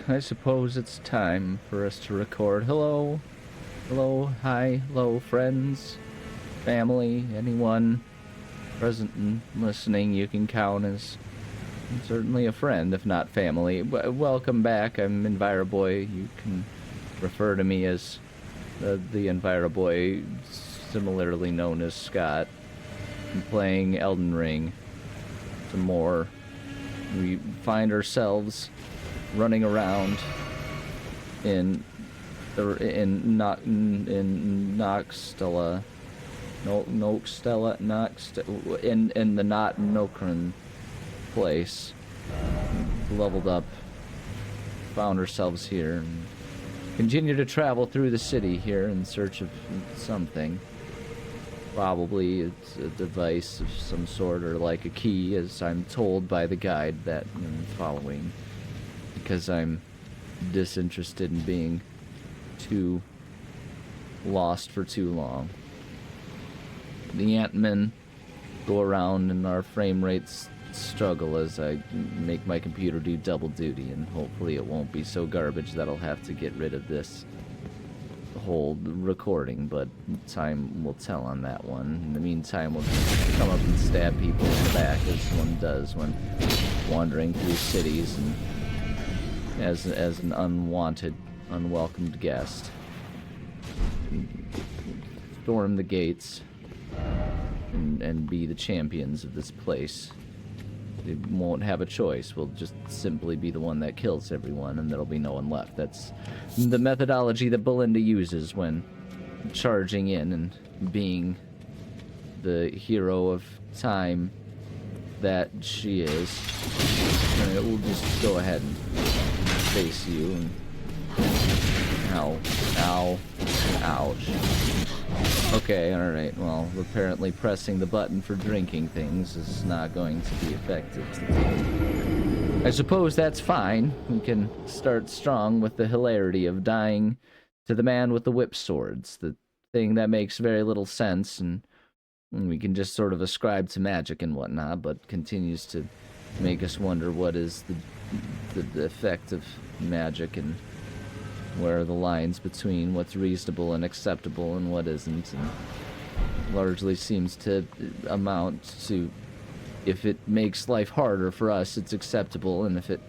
I suppose it's time for us to record. Hello, hello, hi, hello, friends, family, anyone present and listening you can count as certainly a friend, if not family. Welcome back. I'm Enviroboy. You can refer to me as the Enviroboy, similarly known as Scott. I'm playing Elden Ring. Some more. We find ourselves running around in Noxtella, in the not Nokran place. Leveled up, found ourselves here, and continue to travel through the city here in search of something. Probably it's a device of some sort, or like a key, as I'm told by the guide that I'm following. Because I'm disinterested in being too lost for too long. The Ant-Men go around and our frame rates struggle as I make my computer do double duty, and hopefully it won't be so garbage that I'll have to get rid of this whole recording, but time will tell on that one. In the meantime, we'll just come up and stab people in the back, as one does when wandering through cities and as an unwanted, unwelcomed guest. Storm the gates and be the champions of this place. We won't have a choice. We'll just simply be the one that kills everyone, and there'll be no one left. That's the methodology that Belinda uses when charging in and being the hero of time that she is. Alright, we'll just go ahead and face you and ow, ow, ouch. Okay, alright, well, apparently pressing the button for drinking things is not going to be effective today. I suppose that's fine. We can start strong with the hilarity of dying to the man with the whip swords, the thing that makes very little sense, and we can just sort of ascribe to magic and whatnot, but continues to make us wonder what is the effect of magic and where are the lines between what's reasonable and acceptable and what isn't, and largely seems to amount to, if it makes life harder for us, it's acceptable, and if it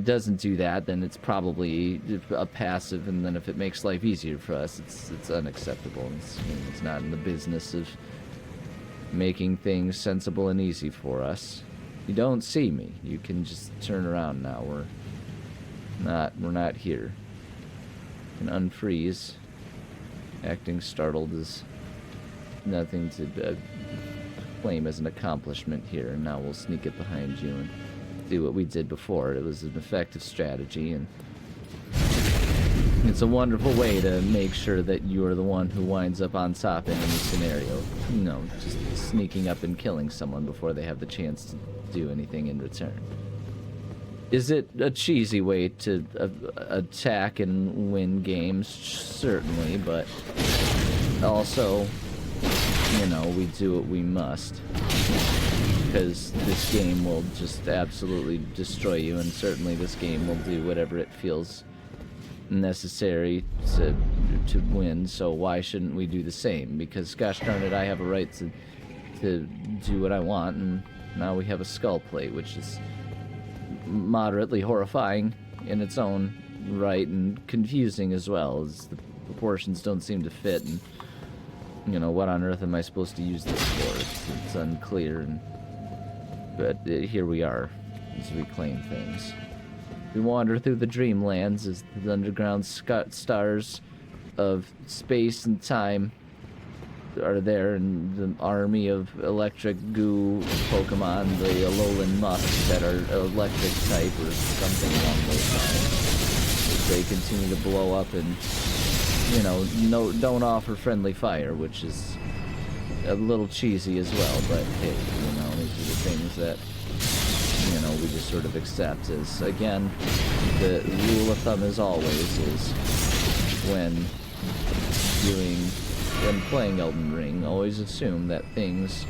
doesn't do that, then it's probably a passive, and then if it makes life easier for us, it's unacceptable. It's not in the business of making things sensible and easy for us. You don't see me. You can just turn around now. We're not here. You can unfreeze. Acting startled is nothing to claim as an accomplishment here, and now we'll sneak it behind you and do what we did before. It was an effective strategy, and it's a wonderful way to make sure that you are the one who winds up on top in any scenario. You know, just sneaking up and killing someone before they have the chance to do anything in return. Is it a cheesy way to attack and win games? Certainly, but also, you know, we do what we must. Because this game will just absolutely destroy you, and certainly this game will do whatever it feels necessary to win, so why shouldn't we do the same? Because gosh darn it, I have a right to do what I want, and now we have a skull plate, which is moderately horrifying in its own right, and confusing as well, as the proportions don't seem to fit, and you know, what on earth am I supposed to use this for? It's unclear, but here we are as we claim things. We wander through the dreamlands as the underground stars of space and time are there, and the army of electric goo Pokemon, the Alolan Musk, that are electric type or something along those lines. They continue to blow up and, you know, don't offer friendly fire, which is a little cheesy as well, but hey, you know, these are the things that, you know, we just sort of accept as, again, the rule of thumb as always is when playing Elden Ring, always assume that things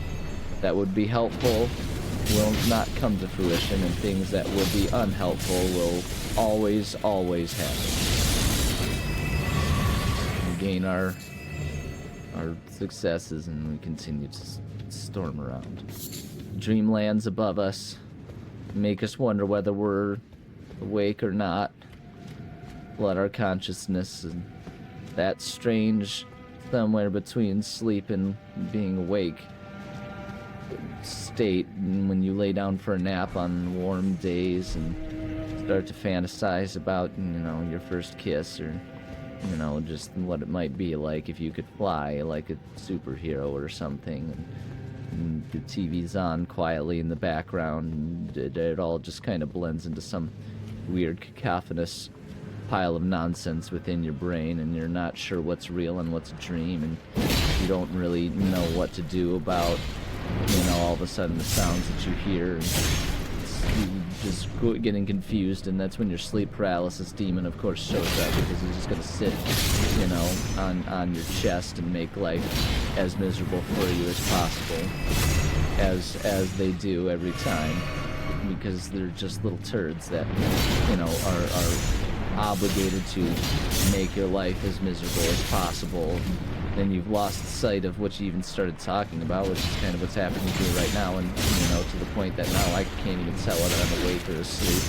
that would be helpful will not come to fruition, and things that will be unhelpful will always happens. We gain our successes and we continue to storm around. Dreamlands above us make us wonder whether we're awake or not. Flood our consciousness, and that strange somewhere between sleep and being awake state, and when you lay down for a nap on warm days and start to fantasize about, your first kiss, or just what it might be like if you could fly like a superhero or something, and the TV's on quietly in the background, and it all just kind of blends into some weird cacophonous pile of nonsense within your brain, and you're not sure what's real and what's a dream, and you don't really know what to do about, all of a sudden the sounds that you hear, and just getting confused, and that's when your sleep paralysis demon, of course, shows up, because he's just gonna sit, on your chest and make life as miserable for you as possible, as they do every time, because they're just little turds that, are obligated to make your life as miserable as possible. Then you've lost sight of what you even started talking about, which is kind of what's happening to you right now, and to the point that now I can't even tell whether I'm awake or asleep.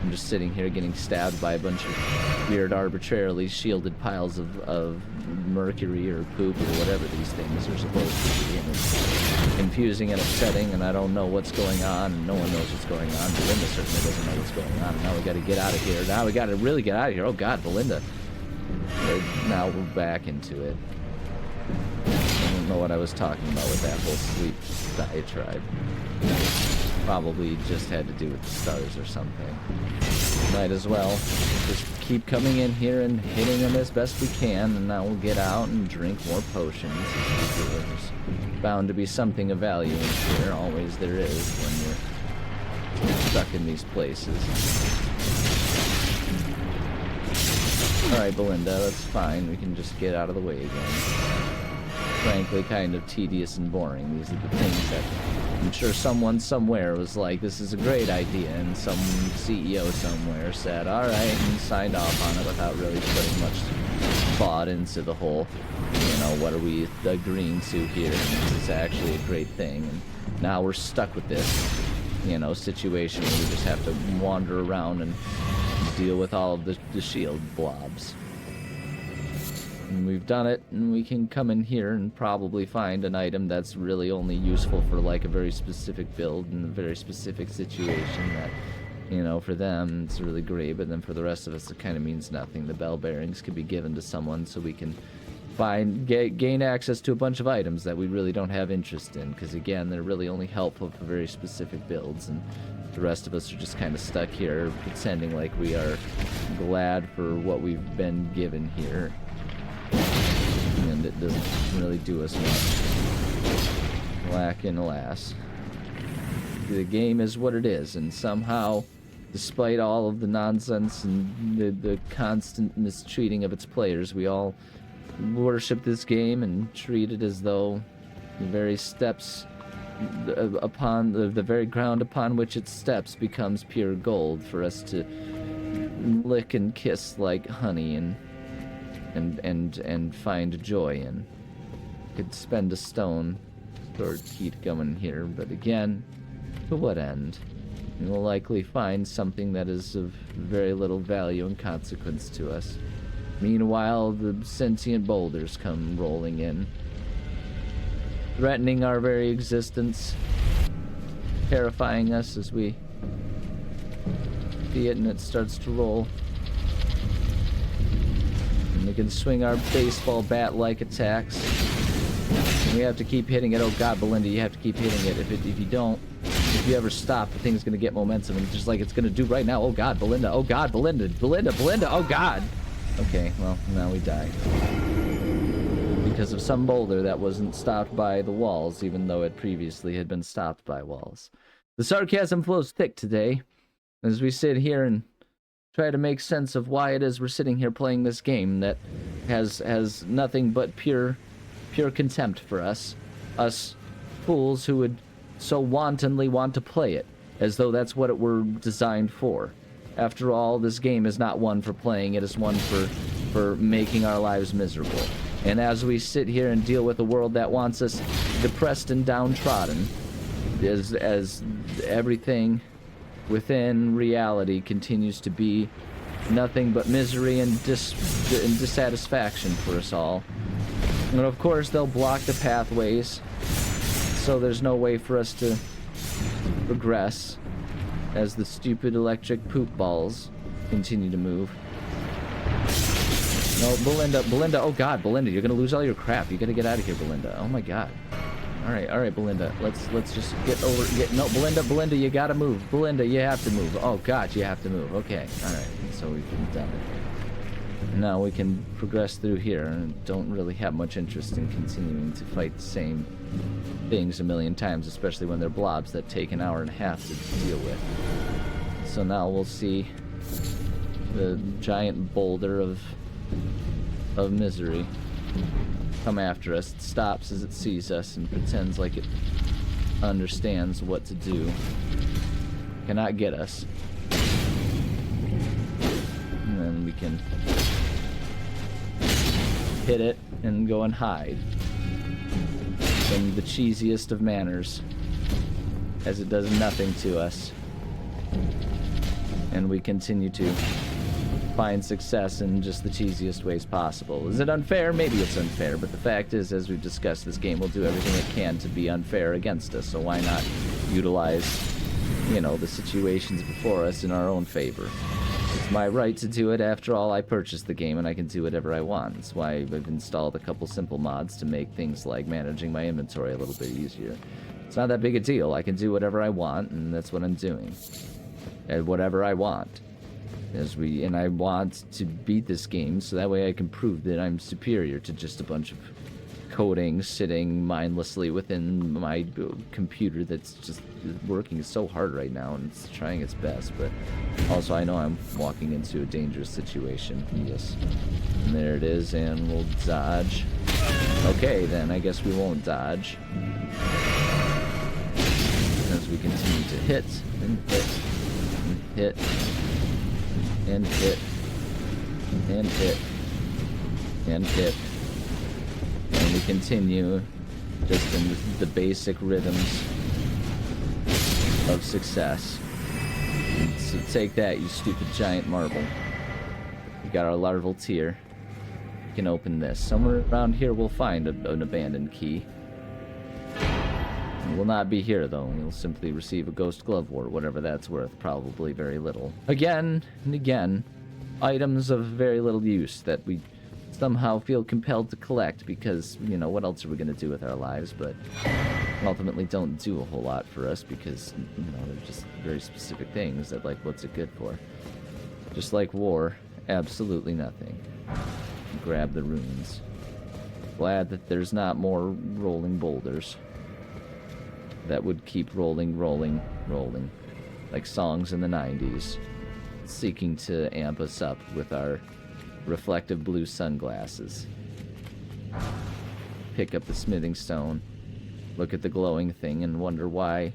I'm just sitting here getting stabbed by a bunch of weird, arbitrarily shielded piles of mercury or poop or whatever these things are supposed to be, and it's confusing and upsetting, and I don't know what's going on, and no one knows what's going on. Belinda certainly doesn't know what's going on, and now we gotta get out of here. Now we gotta really get out of here. Oh God, Belinda. Now we're back into it. I don't know what I was talking about with that whole sleep diatribe. Probably just had to do with the stars or something. Might as well just keep coming in here and hitting them as best we can, and now we'll get out and drink more potions. There's bound to be something of value in here. Always there is when you're stuck in these places. Alright, Belinda, that's fine. We can just get out of the way again. Frankly, kind of tedious and boring. These are the things that I'm sure someone somewhere was like, this is a great idea, and some CEO somewhere said, alright, and signed off on it without really putting much thought into the whole, what are we agreeing to here? And this is actually a great thing, and now we're stuck with this, situation where we just have to wander around and deal with all of the shield blobs. And we've done it, and we can come in here and probably find an item that's really only useful for like a very specific build in a very specific situation that, for them it's really great, but then for the rest of us it kind of means nothing. The bell bearings could be given to someone so we can gain access to a bunch of items that we really don't have interest in, because again, they're really only helpful for very specific builds, and the rest of us are just kind of stuck here pretending like we are glad for what we've been given here. And it doesn't really do us much. Alack and alas. The game is what it is, and somehow, despite all of the nonsense and the constant mistreating of its players, we all worship this game and treat it as though the very steps upon the very ground upon which it steps becomes pure gold for us to lick and kiss like honey and find joy in. Could spend a stone or heat going here, but again, to what end? We will likely find something that is of very little value and consequence to us. Meanwhile, the sentient boulders come rolling in, threatening our very existence, terrifying us as we see it, and it starts to roll. And we can swing our baseball bat-like attacks. And we have to keep hitting it. Oh God, Belinda, you have to keep hitting it. If you don't, if you ever stop, the thing's gonna get momentum, and just like it's gonna do right now. Oh God, Belinda. Oh God, Belinda. Belinda. Oh God. Okay, well, now we die. Because of some boulder that wasn't stopped by the walls, even though it previously had been stopped by walls. The sarcasm flows thick today, as we sit here and try to make sense of why it is we're sitting here playing this game that has nothing but pure contempt for us. Us fools who would so wantonly want to play it, as though that's what it were designed for. After all, this game is not one for playing, it is one for making our lives miserable. And as we sit here and deal with a world that wants us depressed and downtrodden, as everything within reality continues to be nothing but misery and dissatisfaction for us all. And of course, they'll block the pathways, so there's no way for us to progress as the stupid electric poop balls continue to move. No, Belinda, oh god, Belinda, you're gonna lose all your crap. You gotta get out of here, Belinda. Oh my god. Alright, Belinda, let's just no, Belinda, you gotta move. Belinda, you have to move. Oh god, you have to move. Okay, alright, so we've done it. Now we can progress through here, and don't really have much interest in continuing to fight the same things a million times, especially when they're blobs that take an hour and a half to deal with. So now we'll see the giant boulder of misery come after us. It stops as it sees us and pretends like it understands what to do. Cannot get us. And then we can hit it and go and hide in the cheesiest of manners, as it does nothing to us. And we continue to find success in just the cheesiest ways possible. Is it unfair? Maybe it's unfair, but the fact is, as we've discussed, this game will do everything it can to be unfair against us, so why not utilize, you know, the situations before us in our own favor? It's my right to do it. After all, I purchased the game and I can do whatever I want. That's why I've installed a couple simple mods to make things like managing my inventory a little bit easier. It's not that big a deal. I can do whatever I want, and that's what I'm doing. And whatever I want. And I want to beat this game so that way I can prove that I'm superior to just a bunch of coding sitting mindlessly within my computer that's just working so hard right now, and it's trying its best. But also I know I'm walking into a dangerous situation. Yes. And there it is, and we'll dodge. Okay, then I guess we won't dodge, as we continue to hit and hit and hit and hit and hit and hit, and we continue just in the basic rhythms of success. So take that, you stupid giant marble. We got our larval tier. We can open this. Somewhere around here we'll find an abandoned key. It will not be here, though. We'll simply receive a ghost glove wart, whatever that's worth. Probably very little. Again and again, items of very little use that we somehow feel compelled to collect because, you know, what else are we going to do with our lives? But ultimately don't do a whole lot for us because, you know, they're just very specific things that, like, what's it good for? Just like war, absolutely nothing. Grab the runes. Glad that there's not more rolling boulders that would keep rolling, like songs in the 90s, seeking to amp us up with our reflective blue sunglasses. Pick up the smithing stone, look at the glowing thing, and wonder why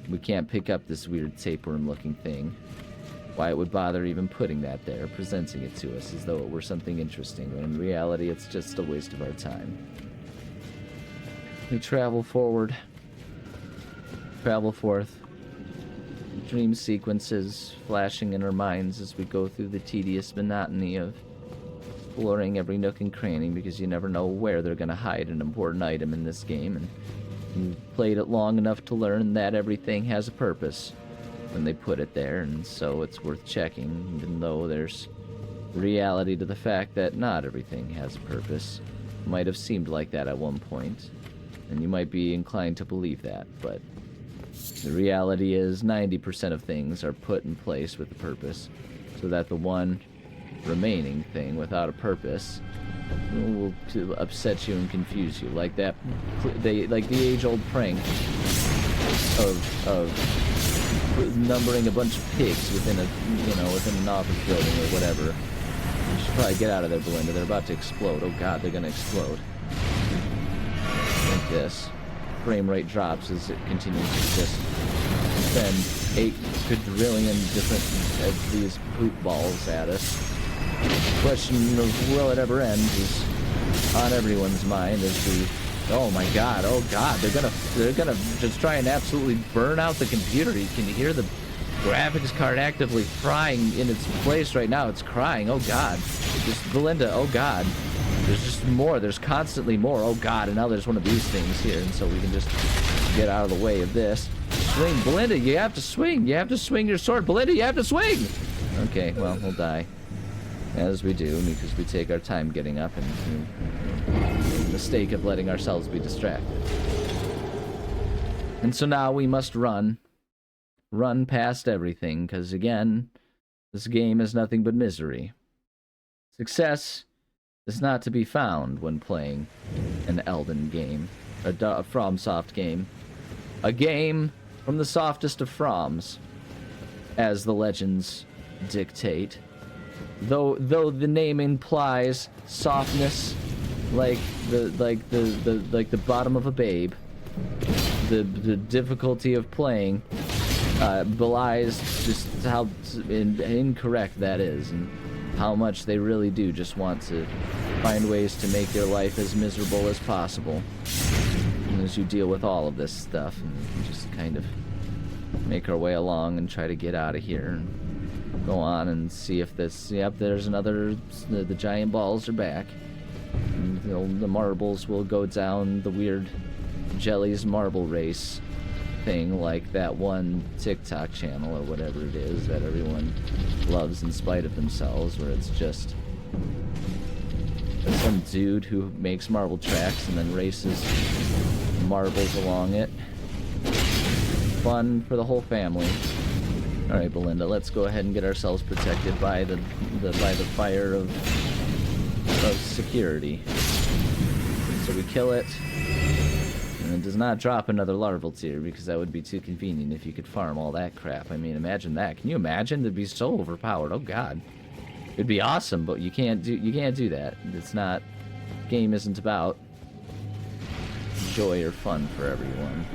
we can't pick up this weird tapeworm-looking thing. Why it would bother even putting that there, presenting it to us as though it were something interesting, when in reality it's just a waste of our time. We travel forward. Travel forth. Dream sequences flashing in our minds as we go through the tedious monotony of exploring every nook and cranny, because you never know where they're going to hide an important item in this game, and you've played it long enough to learn that everything has a purpose when they put it there, and so it's worth checking, even though there's reality to the fact that not everything has a purpose. It might have seemed like that at one point, and you might be inclined to believe that, but the reality is 90% of things are put in place with a purpose, so that the one remaining thing without a purpose will upset you and confuse you, like that. Like the age-old prank of numbering a bunch of pigs within an office building or whatever. You should probably get out of there, Belinda. They're about to explode. Oh God, they're gonna explode. Like this. Frame rate drops as it continues to just defend 8 quadrillion different of these poop balls at us. The question of will it ever end is on everyone's mind as we, oh god, they're gonna just try and absolutely burn out the computer. You can hear the graphics card actively frying in its place right now. It's crying, oh god. Just Belinda, oh god. There's just more, there's constantly more, oh god, and now there's one of these things here, and so we can just get out of the way of this. Swing, Belinda, you have to swing your sword, Belinda, you have to swing! Okay, well, we'll die. As we do, because we take our time getting up and the mistake of letting ourselves be distracted. And so now we must run past everything, because again, this game is nothing but misery. Success is not to be found when playing an Elden game, a FromSoft game, a game from the softest of Froms, as the legends dictate. Though the name implies softness, like the bottom of a babe, the difficulty of playing belies just how incorrect that is, and how much they really do just want to find ways to make your life as miserable as possible. And as you deal with all of this stuff, and we just kind of make our way along and try to get out of here and go on and see if this, yep, there's another, the giant balls are back. And, you know, the marbles will go down the weird Jelly's marble race thing, like that one TikTok channel or whatever it is that everyone loves in spite of themselves, where it's just some dude who makes marble tracks and then races marbles along it. Fun for the whole family. Alright, Belinda, let's go ahead and get ourselves protected by the fire of security. So we kill it. And it does not drop another larval tier, because that would be too convenient if you could farm all that crap. I mean, imagine that. Can you imagine? It'd be so overpowered. Oh god. It'd be awesome, but you can't do that. It's not, game isn't about joy or fun for everyone.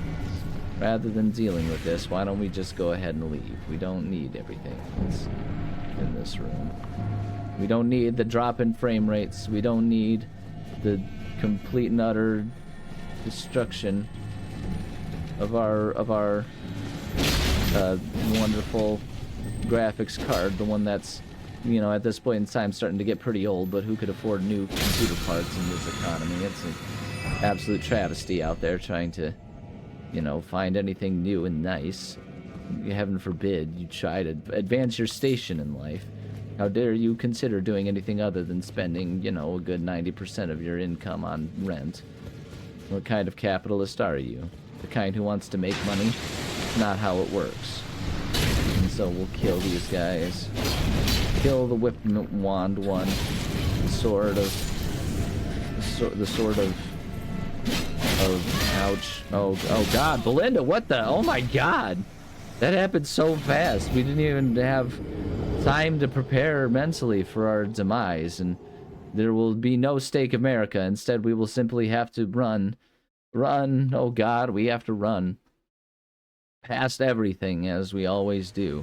Rather than dealing with this, why don't we just go ahead and leave? We don't need everything that's in this room. We don't need the drop in frame rates. We don't need the complete and utter destruction of our wonderful graphics card, the one that's, you know, at this point in time starting to get pretty old, but who could afford new computer parts in this economy? It's an absolute travesty out there trying to, you know, find anything new and nice. Heaven forbid you try to advance your station in life. How dare you consider doing anything other than spending, you know, a good 90% of your income on rent? What kind of capitalist are you? The kind who wants to make money? Not how it works. And so we'll kill these guys. Kill the whip wand one. The sword of ouch. Oh god, Belinda, what the? Oh my god! That happened so fast. We didn't even have time to prepare mentally for our demise, and there will be no Stake America. Instead, we will simply have to run. Run. Oh god, we have to run. Past everything, as we always do.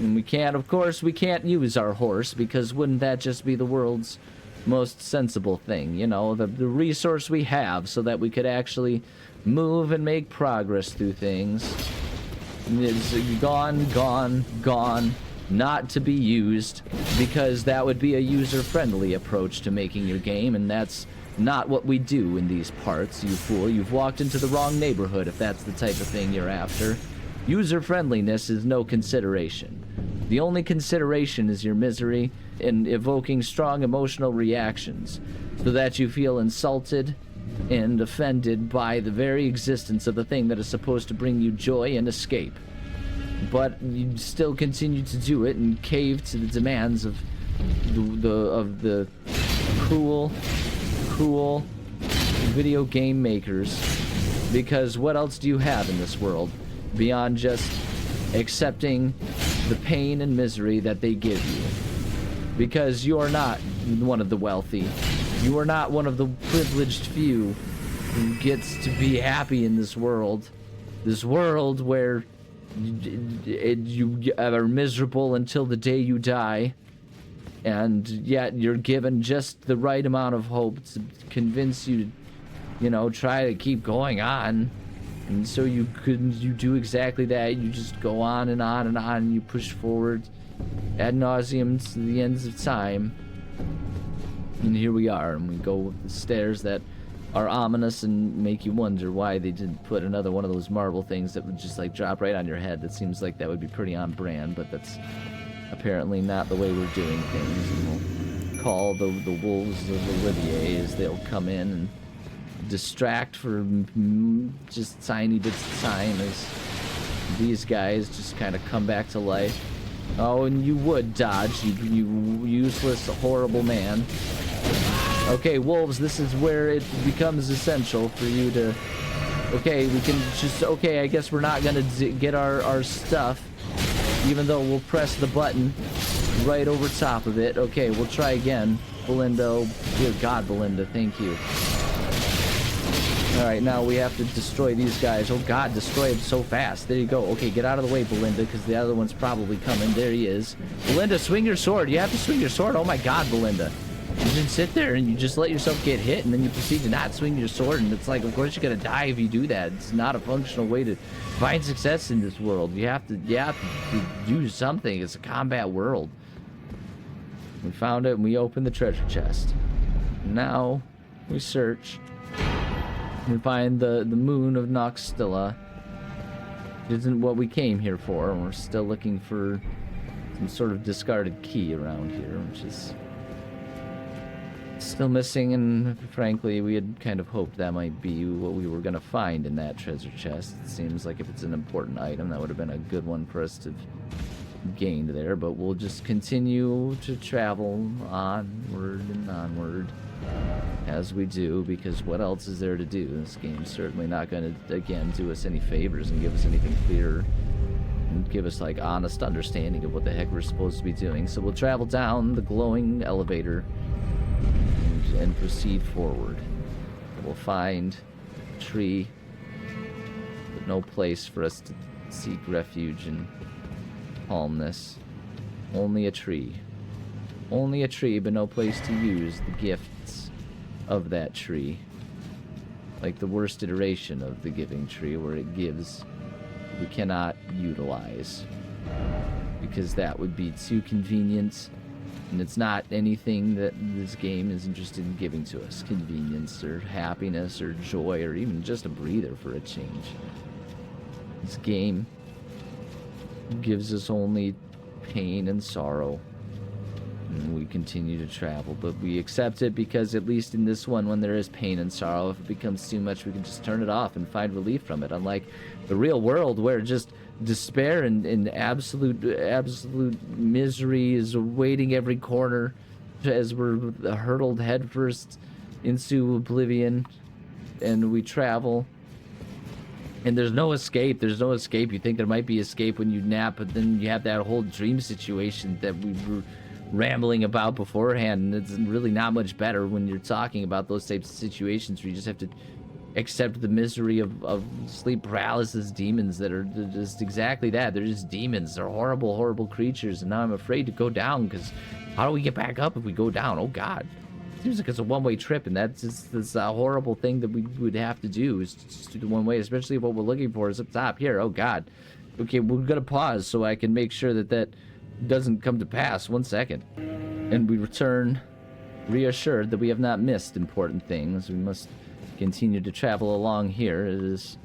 We can't, of course, we can't use our horse, because wouldn't that just be the world's most sensible thing? You know, the resource we have so that we could actually move and make progress through things is gone, not to be used, because that would be a user-friendly approach to making your game, and that's not what we do in these parts, you fool. You've walked into the wrong neighborhood if that's the type of thing you're after. User-friendliness is no consideration. The only consideration is your misery and evoking strong emotional reactions, so that you feel insulted and offended by the very existence of the thing that is supposed to bring you joy and escape. But you still continue to do it and cave to the demands of the cruel video game makers, because what else do you have in this world beyond just accepting the pain and misery that they give you? Because you are not one of the wealthy. You are not one of the privileged few who gets to be happy in this world. this world where you are miserable until the day you die, and yet you're given just the right amount of hope to convince you to, you know, try to keep going on. And so you do exactly that. You just go on and on and on, and you push forward ad nauseum to the ends of time. And here we are, and we go up the stairs that are ominous and make you wonder why they didn't put another one of those marble things that would just like drop right on your head. That seems like that would be pretty on brand, but that's apparently not the way we're doing things. And we'll call the wolves of Olivier as they'll come in and distract for just tiny bits of time as these guys just kind of come back to life. Oh, and you would dodge, you useless, horrible man. Okay, wolves, this is where it becomes essential for you to... Okay, we can just... Okay, I guess we're not gonna get our stuff, even though we'll press the button right over top of it. Okay, we'll try again. Belinda, oh, dear God, Belinda, thank you. Alright, now we have to destroy these guys. Oh God, destroy them so fast. There you go. Okay, get out of the way, Belinda, because the other one's probably coming. There he is. Belinda, swing your sword. You have to swing your sword. Oh my God, Belinda. You just sit there and you just let yourself get hit, and then you proceed to not swing your sword, and it's like, of course you're gonna die if you do that. It's not a functional way to find success in this world. You have to do something. It's a combat world. We found it, and we opened the treasure chest. Now we search and find the moon of Noxtilla. It isn't what we came here for, and we're still looking for some sort of discarded key around here, which is still missing, and frankly, we had kind of hoped that might be what we were going to find in that treasure chest. It seems like if it's an important item, that would have been a good one for us to gain there, but we'll just continue to travel onward and onward as we do, because what else is there to do? This game's certainly not going to, again, do us any favors and give us anything clear and give us, like, honest understanding of what the heck we're supposed to be doing. So we'll travel down the glowing elevator and proceed forward. We'll find a tree, but no place for us to seek refuge and calmness. Only a tree. Only a tree, but no place to use the gifts of that tree. Like the worst iteration of the giving tree, where it gives, we cannot utilize. Because that would be too convenient, and it's not anything that this game is interested in giving to us. Convenience, or happiness, or joy, or even just a breather for a change. This game gives us only pain and sorrow. And we continue to travel, but we accept it because at least in this one, when there is pain and sorrow, if it becomes too much, we can just turn it off and find relief from it. Unlike the real world, where just despair and absolute misery is awaiting every corner as we're hurtled headfirst into oblivion, and we travel. And there's no escape. There's no escape. You think there might be escape when you nap, but then you have that whole dream situation that we were rambling about beforehand, and it's really not much better when you're talking about those types of situations where you just have to accept the misery of sleep paralysis demons that are just exactly that. They're just demons. They're horrible, horrible creatures, and now I'm afraid to go down, because how do we get back up if we go down? Oh God. Seems like it's a one-way trip, and that's just this horrible thing that we would have to do, is just do the one way, especially if what we're looking for is up top here. Oh God. Okay, we're gonna pause so I can make sure that that doesn't come to pass. 1 second. And we return reassured that we have not missed important things. We must continue to travel along here. It is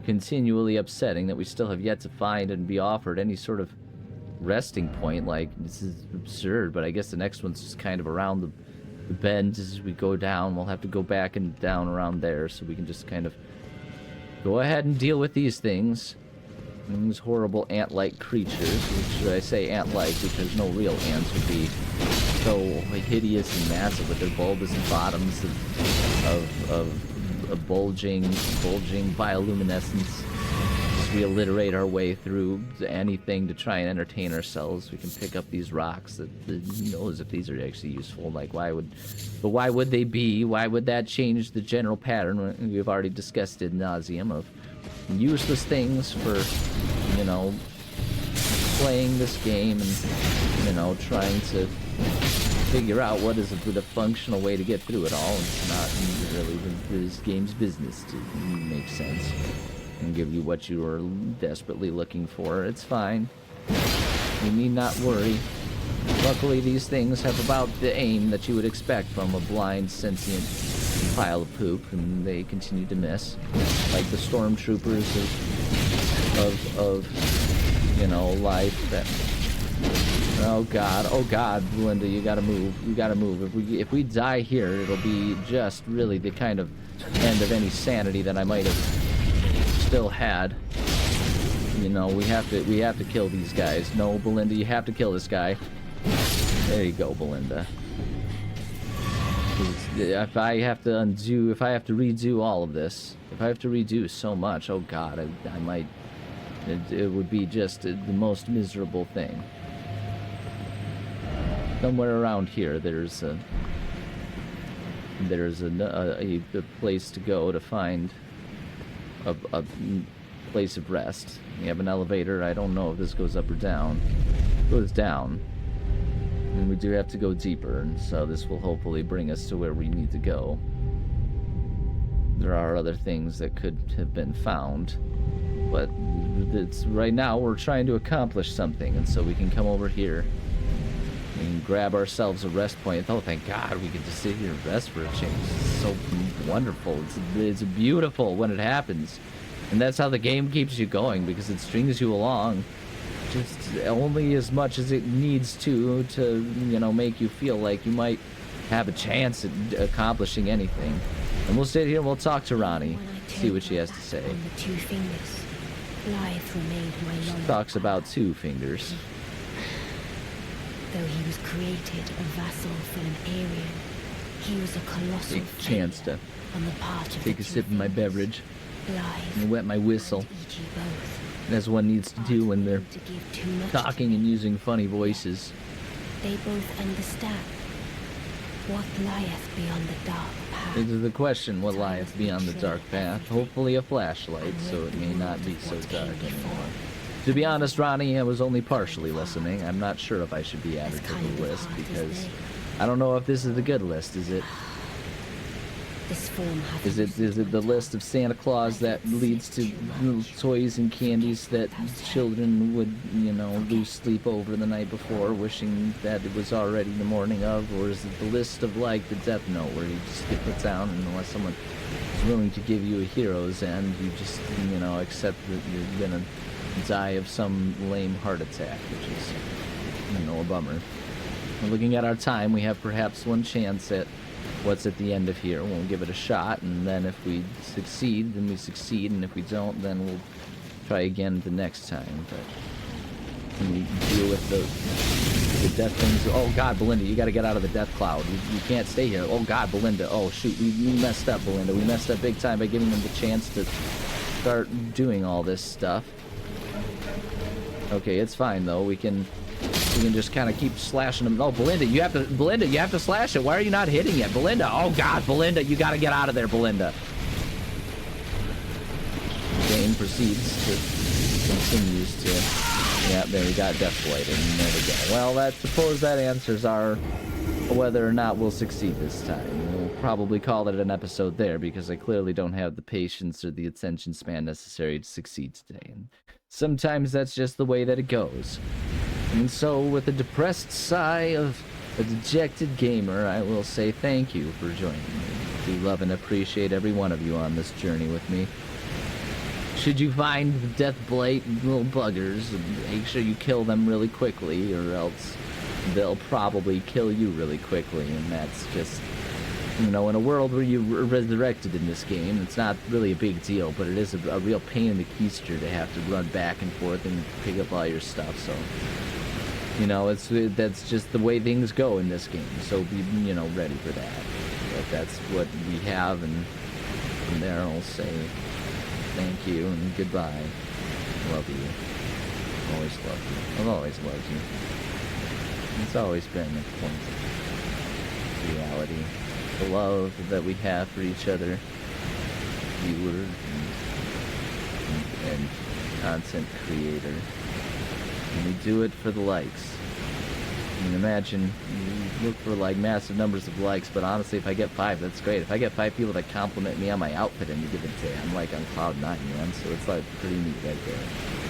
continually upsetting that we still have yet to find and be offered any sort of resting point. Like, this is absurd, but I guess the next one's just kind of around the bend as we go down. We'll have to go back and down around there, so we can just kind of go ahead and deal with these things. These horrible ant-like creatures, which I say ant-like because no real ants would be so hideous and massive with their bulbous bottoms of bulging bioluminescence. As we alliterate our way through anything to try and entertain ourselves, we can pick up these rocks that who knows if these are actually useful. Like, why would they be? Why would that change the general pattern? We've already discussed ad nauseum of useless things for, you know, playing this game and, you know, trying to figure out what is the functional way to get through it all. It's not really this game's business to make sense and give you what you are desperately looking for. It's fine. You need not worry. Luckily, these things have about the aim that you would expect from a blind, sentient pile of poop, and they continue to miss. Like the stormtroopers of you know, life that... Oh God, Belinda, you gotta move. You gotta move. If we die here, it'll be just really the kind of end of any sanity that I might have still had. You know, we have to kill these guys. No, Belinda, you have to kill this guy. There you go, Belinda. If I have to redo all of this, if I have to redo so much, oh God, I might... It would be just the most miserable thing. Somewhere around here, there's a place to go to find a place of rest. We have an elevator. I don't know if this goes up or down. It goes down. And we do have to go deeper, and so this will hopefully bring us to where we need to go. There are other things that could have been found, but it's right now we're trying to accomplish something, and so we can come over here and grab ourselves a rest point. Oh, thank God, we can just sit here and rest for a change. It's so wonderful. It's beautiful when it happens, and that's how the game keeps you going, because it strings you along just only as much as it needs to, you know, make you feel like you might have a chance at accomplishing anything. And we'll sit here and we'll talk to Ronnie, see what she has to say. She talks about 2 fingers. Though he was created a vassal for an Aryan, he was a colossal Take a chance to on the part of take a sip of my beverage Blythe and wet my whistle, both. as one needs to do when they're talking and using funny voices. They both understand what lieth beyond the dark path. This is the question, what lieth beyond the dark path? Hopefully a flashlight, so it may not be so dark anymore. To be honest, Ronnie, I was only partially listening. I'm not sure if I should be added to the list, because I don't know if this is the good list, is it? Is it the list of Santa Claus that leads to toys and candies that children would, you know, lose sleep over the night before, wishing that it was already the morning of? Or is it the list of, like, the Death Note, where you just get put down, and unless someone is willing to give you a hero's end, you just, you know, accept that you're gonna die of some lame heart attack, which is, you know, a bummer. And looking at our time, we have perhaps one chance at what's at the end of here. We'll give it a shot, and then if we succeed, then we succeed, and if we don't, then we'll try again the next time. But can we deal with the death things? Oh God, Belinda, you gotta get out of the death cloud. You can't stay here. Oh God, Belinda. Oh shoot, we messed up, Belinda. We messed up big time by giving them the chance to start doing all this stuff. Okay, it's fine though. We can just kind of keep slashing them. Oh, Belinda, you have to slash it. Why are you not hitting it, Belinda? Oh God, Belinda, you gotta get out of there, Belinda. The game continues to. Yeah, there we got death blight, and there we go. Well, I suppose that answers our whether or not we'll succeed this time. We'll probably call it an episode there, because I clearly don't have the patience or the attention span necessary to succeed today. And sometimes that's just the way that it goes. And so, with a depressed sigh of a dejected gamer, I will say thank you for joining me. I do love and appreciate every one of you on this journey with me. Should you find the death blight little buggers, make sure you kill them really quickly, or else they'll probably kill you really quickly, and that's just, you know, in a world where you're resurrected in this game, it's not really a big deal, but it is a real pain in the keister to have to run back and forth and pick up all your stuff, so, you know, that's just the way things go in this game, so be, you know, ready for that. But that's what we have, and from there I'll say thank you and goodbye. Love you. Always loved you. I've always loved you. It's always been a point of reality. The love that we have for each other, viewer, and and content creator. And we do it for the likes. I mean, imagine, you look for, like, massive numbers of likes, but honestly, if I get 5, that's great. If I get 5 people that compliment me on my outfit any given day, I'm, like, on cloud 9, man, so it's, like, pretty neat right there.